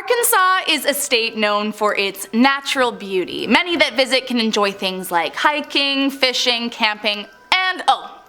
Arkansas is a state known for its natural beauty. Many that visit can enjoy things like hiking, fishing, camping, and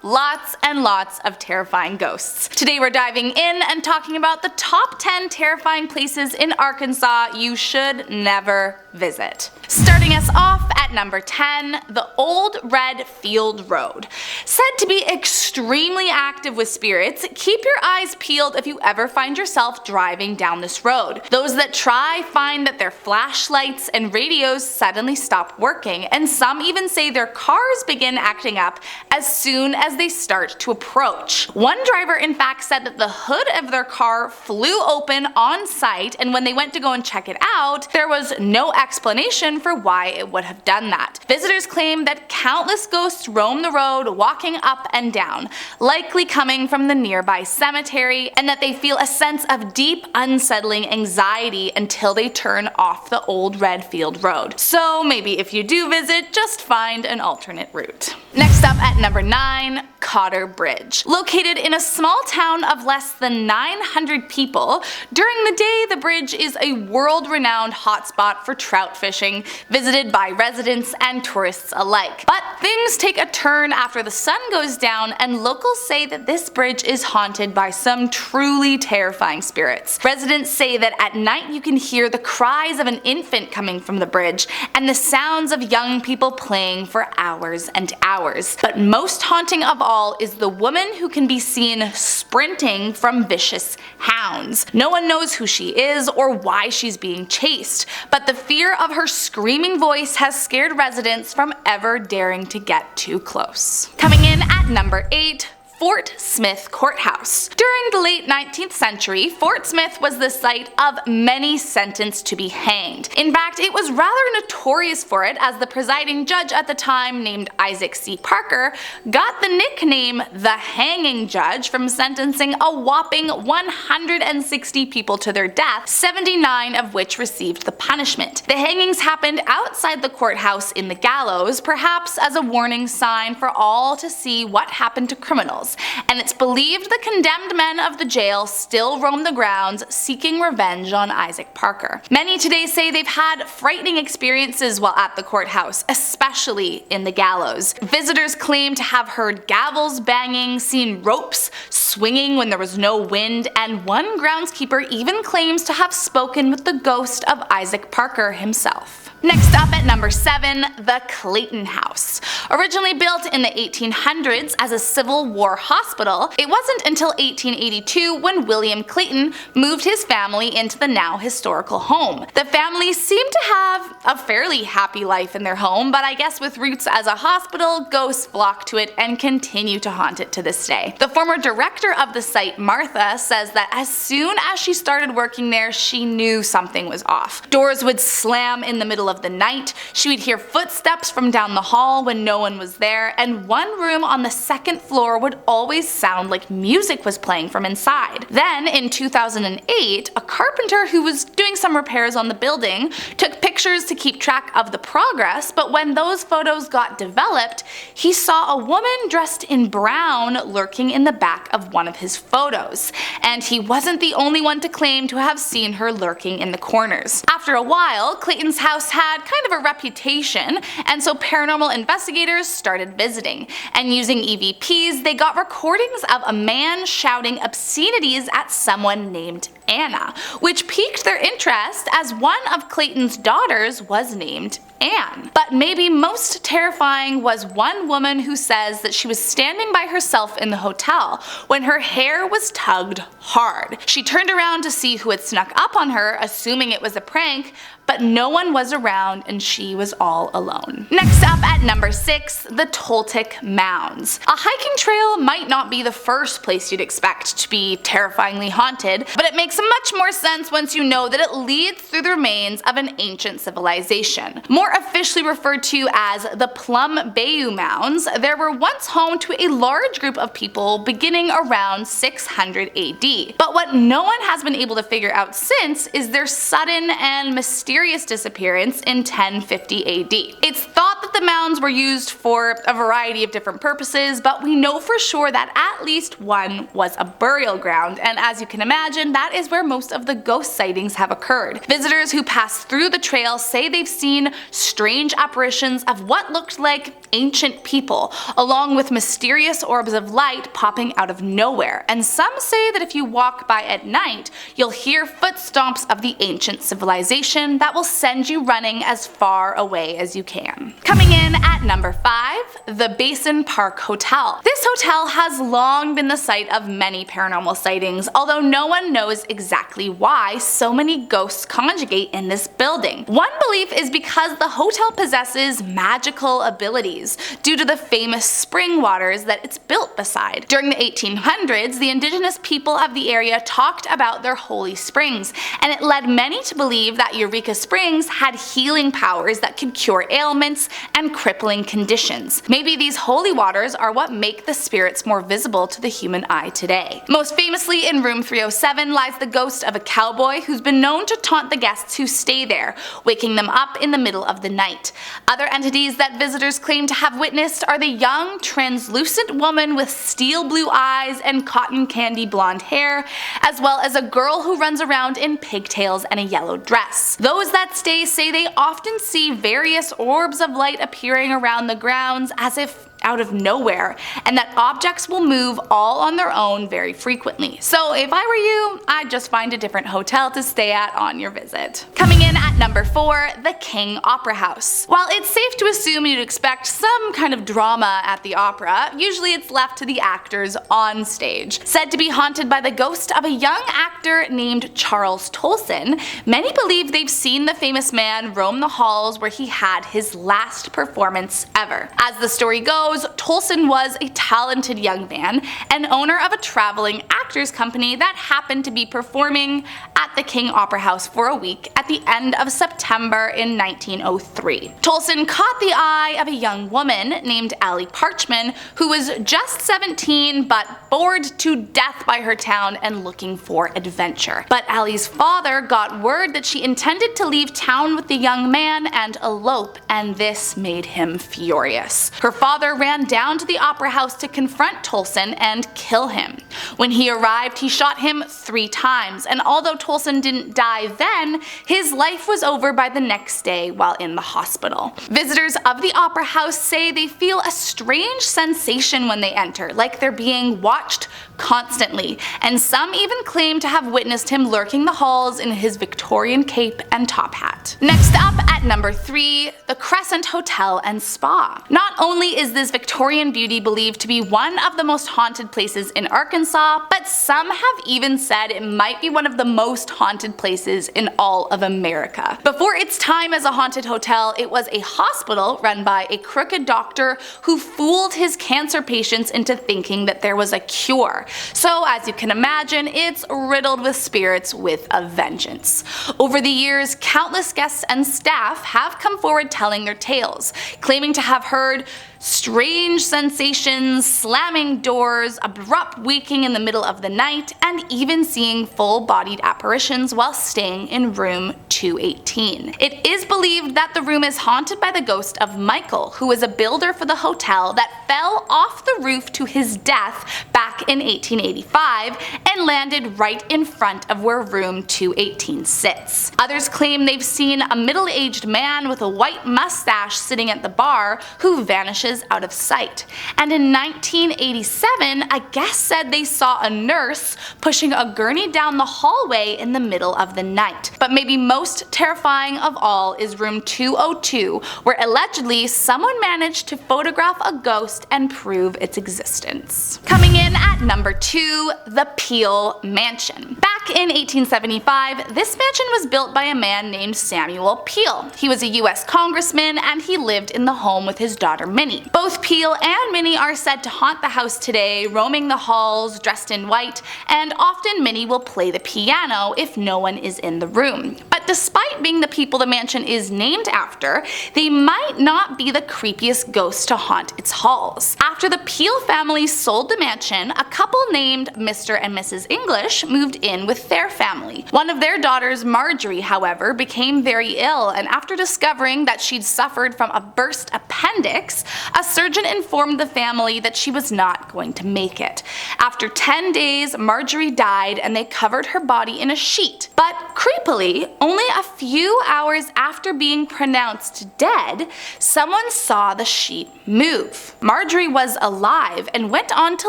lots and lots of terrifying ghosts. Today we're diving in and talking about the top 10 terrifying places in Arkansas you should never visit. Starting us off at number 10, the Old Red Field Road. Said to be extremely active with spirits, keep your eyes peeled if you ever find yourself driving down this road. Those that try find that their flashlights and radios suddenly stop working, and some even say their cars begin acting up as soon as they start to approach. One driver in fact said that the hood of their car flew open on sight, and when they went to go and check it out, there was no explanation for why it would have done that. Visitors claim that countless ghosts roam the road, walking up and down, likely coming from the nearby cemetery, and that they feel a sense of deep, unsettling anxiety until they turn off the Old Red Field Road. So maybe if you do visit, just find an alternate route. Next up at number 9, Cotter Bridge. Located in a small town of less than 900 people, during the day the bridge is a world-renowned hotspot for trout fishing, visited by residents and tourists alike. But things take a turn after the sun goes down, and locals say that this bridge is haunted by some truly terrifying spirits. Residents say that at night you can hear the cries of an infant coming from the bridge and the sounds of young people playing for hours and hours. But most haunting of all is the woman who can be seen sprinting from vicious hounds. No one knows who she is or why she's being chased, but the fear of her screaming voice has scared residents from ever daring to get too close. Coming in at number 8, Fort Smith Courthouse. During the late 19th century, Fort Smith was the site of many sentenced to be hanged. In fact, it was rather notorious for it, as the presiding judge at the time, named Isaac C. Parker, got the nickname the Hanging Judge from sentencing a whopping 160 people to their death, 79 of which received the punishment. The hangings happened outside the courthouse in the gallows, perhaps as a warning sign for all to see what happened to criminals. And it's believed the condemned men of the jail still roam the grounds seeking revenge on Isaac Parker. Many today say they've had frightening experiences while at the courthouse, especially in the gallows. Visitors claim to have heard gavels banging, seen ropes swinging when there was no wind, and one groundskeeper even claims to have spoken with the ghost of Isaac Parker himself. Next up at number 7, the Clayton House. Originally built in the 1800s as a Civil War hospital, it wasn't until 1882 when William Clayton moved his family into the now historical home. The family seemed to have a fairly happy life in their home, but I guess with roots as a hospital, ghosts flock to it and continue to haunt it to this day. The former director of the site, Martha, says that as soon as she started working there, she knew something was off. Doors would slam in the middle of the night, she would hear footsteps from down the hall when no one was there, and one room on the second floor would always sound like music was playing from inside. Then, in 2008, a carpenter who was doing some repairs on the building took pictures to keep track of the progress, but when those photos got developed, he saw a woman dressed in brown lurking in the back of one of his photos. And he wasn't the only one to claim to have seen her lurking in the corners. After a while, Clayton's house had kind of a reputation, and so paranormal investigators started visiting. And using EVPs, they got recordings of a man shouting obscenities at someone named Anna, which piqued their interest as one of Clayton's daughters was named Anne. But maybe most terrifying was one woman who says that she was standing by herself in the hotel when her hair was tugged hard. She turned around to see who had snuck up on her, assuming it was a prank, but no one was around and she was all alone. Next up at number 6, the Toltec Mounds. A hiking trail might not be the first place you'd expect to be terrifyingly haunted, but it makes much more sense once you know that it leads through the remains of an ancient civilization. More officially referred to as the Plum Bayou Mounds, there were once home to a large group of people beginning around 600 AD. But what no one has been able to figure out since is their sudden and mysterious disappearance in 1050 AD. It's thought that the mounds were used for a variety of different purposes, but we know for sure that at least one was a burial ground, and as you can imagine, that is where most of the ghost sightings have occurred. Visitors who pass through the trail say they've seen strange apparitions of what looked like ancient people, along with mysterious orbs of light popping out of nowhere, and some say that if you walk by at night, you'll hear footsteps of the ancient civilization that will send you running as far away as you can. Coming in at number 5, the Basin Park Hotel. This hotel has long been the site of many paranormal sightings, although no one knows exactly why so many ghosts conjugate in this building. One belief is because the hotel possesses magical abilities due to the famous spring waters that it's built beside. During the 1800s, the indigenous people of the area talked about their holy springs, and it led many to believe that Eureka Springs had healing powers that could cure ailments and crippling conditions. Maybe these holy waters are what make the spirits more visible to the human eye today. Most famously, in room 307 lies the ghost of a cowboy who's been known to taunt the guests who stay there, waking them up in the middle of the night. Other entities that visitors claim to have witnessed are the young, translucent woman with steel blue eyes and cotton candy blonde hair, as well as a girl who runs around in pigtails and a yellow dress. Those that stay say they often see various orbs of light appearing around the grounds as if out of nowhere, and that objects will move all on their own very frequently. So if I were you, I'd just find a different hotel to stay at on your visit. Coming in at number 4, the King Opera House. While it's safe to assume you'd expect some kind of drama at the opera, usually it's left to the actors on stage. Said to be haunted by the ghost of a young actor named Charles Tolson, many believe they've seen the famous man roam the halls where he had his last performance ever. As the story goes, Tolson was a talented young man and owner of a traveling actors company that happened to be performing at the King Opera House for a week at the end of September in 1903. Tolson caught the eye of a young woman named Allie Parchman, who was just 17 but bored to death by her town and looking for adventure. But Allie's father got word that she intended to leave town with the young man and elope, and this made him furious. Her father ran down to the opera house to confront Tolson and kill him. When he arrived, he shot him 3 times, and although Tolson didn't die then, his life was over by the next day while in the hospital. Visitors of the opera house say they feel a strange sensation when they enter, like they're being watched constantly, and some even claim to have witnessed him lurking the halls in his Victorian cape and top hat. Next up at number 3, the Crescent Hotel and Spa. Not only is this Victorian beauty believed to be one of the most haunted places in Arkansas, but some have even said it might be one of the most haunted places in all of America. Before its time as a haunted hotel, it was a hospital run by a crooked doctor who fooled his cancer patients into thinking that there was a cure. So as you can imagine, it's riddled with spirits with a vengeance. Over the years, countless guests and staff have come forward telling their tales, claiming to have heard strange sensations, slamming doors, abrupt waking in the middle of the night, and even seeing full-bodied apparitions while staying in room 218. It is believed that the room is haunted by the ghost of Michael, who was a builder for the hotel that fell off the roof to his death back in 1885 and landed right in front of where room 218 sits. Others claim they've seen a middle-aged man with a white mustache sitting at the bar who vanishes out of sight. And in 1987, a guest said they saw a nurse pushing a gurney down the hallway in the middle of the night. But maybe most terrifying of all is room 202, where allegedly someone managed to photograph a ghost and prove its existence. Coming in at number 2, the Peel Mansion. Back in 1875, this mansion was built by a man named Samuel Peel. He was a US congressman and he lived in the home with his daughter Minnie. Both Peel and Minnie are said to haunt the house today, roaming the halls dressed in white, and often Minnie will play the piano if no one is in the room. But despite being the people the mansion is named after, they might not be the creepiest ghosts to haunt its halls. After the Peel family sold the mansion, a couple named Mr. and Mrs. English moved in with their family. One of their daughters, Marjorie, however, became very ill, and after discovering that she'd suffered from a burst appendix, a surgeon informed the family that she was not going to make it. After 10 days, Marjorie died and they covered her body in a sheet. But creepily, only a few hours after being pronounced dead, someone saw the sheet move. Marjorie was alive and went on to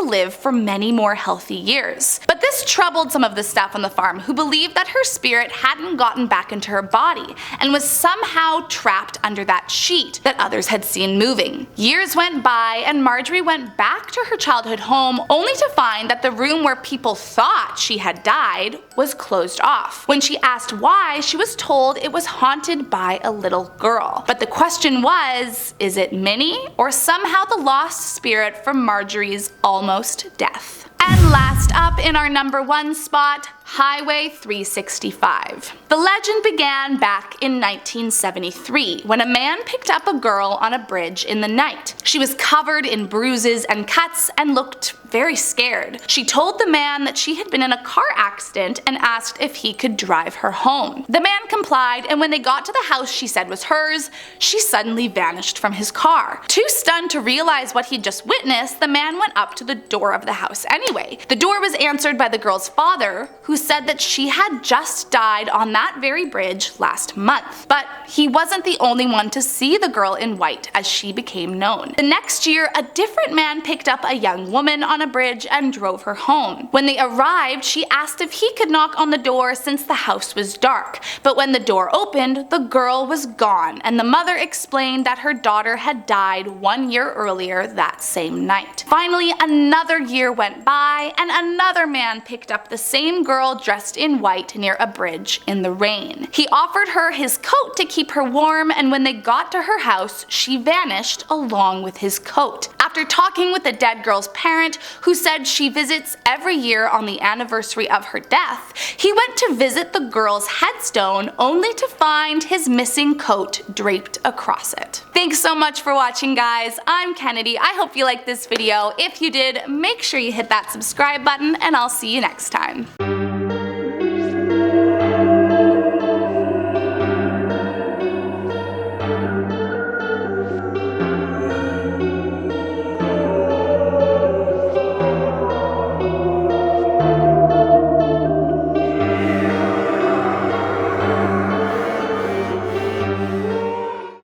live for many more healthy years. But this troubled some of the staff on the farm, who believed that her spirit hadn't gotten back into her body and was somehow trapped under that sheet that others had seen moving. Years went by and Marjorie went back to her childhood home, only to find that the room where people thought she had died was closed off. When she asked why, she was told it was haunted by a little girl. But the question was, is it Minnie or somehow the lost spirit from Marjorie's almost death? And last up in our number 1 spot, Highway 365. The legend began back in 1973 when a man picked up a girl on a bridge in the night. She was covered in bruises and cuts and looked very scared. She told the man that she had been in a car accident and asked if he could drive her home. The man complied, and when they got to the house she said was hers, she suddenly vanished from his car. Too stunned to realize what he'd just witnessed, the man went up to the door of the house anyway. The door was answered by the girl's father, who said that she had just died on that very bridge last month. But he wasn't the only one to see the girl in white, as she became known. The next year, a different man picked up a young woman on a bridge and drove her home. When they arrived, she asked if he could knock on the door since the house was dark. But when the door opened, the girl was gone, and the mother explained that her daughter had died 1 year earlier that same night. Finally, another year went by, and another man picked up the same girl dressed in white near a bridge in the rain. He offered her his coat to keep her warm, and when they got to her house, she vanished along with his coat. After talking with the dead girl's parent, who said she visits every year on the anniversary of her death, he went to visit the girl's headstone only to find his missing coat draped across it. Thanks so much for watching, guys. I'm Kennedy. I hope you liked this video. If you did, make sure you hit that subscribe button, and I'll see you next time.